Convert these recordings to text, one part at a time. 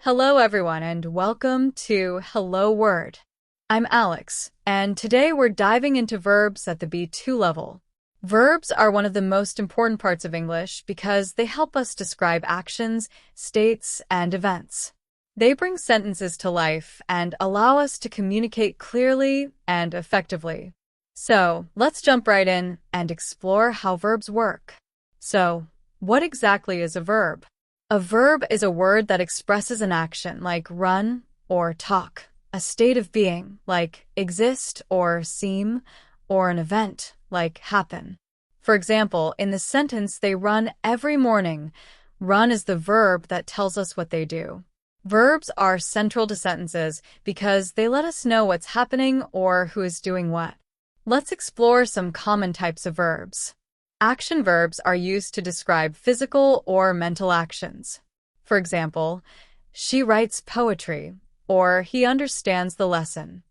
Hello everyone and welcome to Hello Word. I'm Alex, and today we're diving into verbs at the B2 level. Verbs are one of the most important parts of English because they help us describe actions, states, and events. They bring sentences to life and allow us to communicate clearly and effectively. So, let's jump right in and explore how verbs work. So, what exactly is a verb? A verb is a word that expresses an action like run or talk, a state of being like exist or seem, or an event like happen. For example, in the sentence, they run every morning. Run is the verb that tells us what they do. Verbs are central to sentences because they let us know what's happening or who is doing what. Let's explore some common types of verbs. Action verbs are used to describe physical or mental actions. For example, she writes poetry, or he understands the lesson.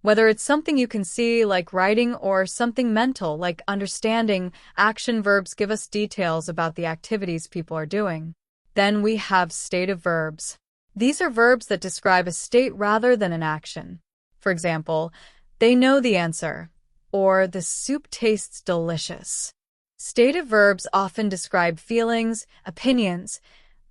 Whether it's something you can see, like writing, or something mental, like understanding, action verbs give us details about the activities people are doing. Then we have stative verbs. These are verbs that describe a state rather than an action. For example, they know the answer, or the soup tastes delicious. Stative verbs often describe feelings, opinions,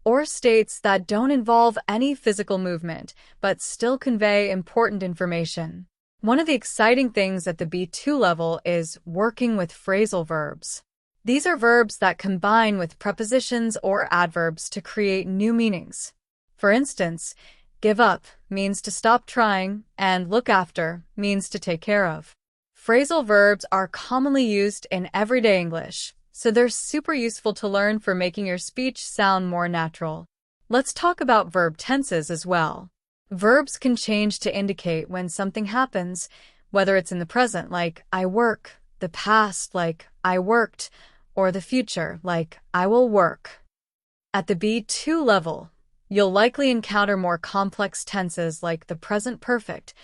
or states that don't involve any physical movement, but still convey important information. One of the exciting things at the B2 level is working with phrasal verbs. These are verbs that combine with prepositions or adverbs to create new meanings. For instance, give up means to stop trying, and look after means to take care of. Phrasal verbs are commonly used in everyday English, so they're super useful to learn for making your speech sound more natural. Let's talk about verb tenses as well. Verbs can change to indicate when something happens, whether it's in the present, like I work, the past, like I worked, or the future, like I will work. At the B2 level, you'll likely encounter more complex tenses like the present perfect,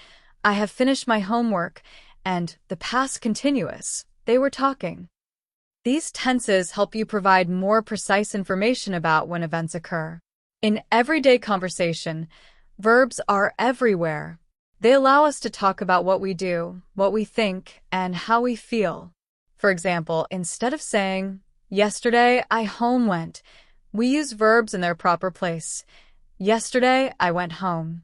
I have finished my homework, and the past continuous, they were talking. These tenses help you provide more precise information about when events occur. In everyday conversation, verbs are everywhere. They allow us to talk about what we do, what we think, and how we feel. For example, instead of saying, yesterday I home went, we use verbs in their proper place. Yesterday I went home.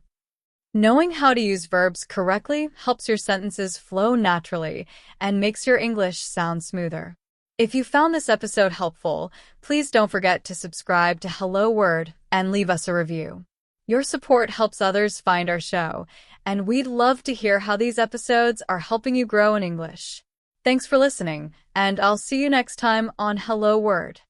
Knowing how to use verbs correctly helps your sentences flow naturally and makes your English sound smoother. If you found this episode helpful, please don't forget to subscribe to Hello Word and leave us a review. Your support helps others find our show, and we'd love to hear how these episodes are helping you grow in English. Thanks for listening, and I'll see you next time on Hello Word.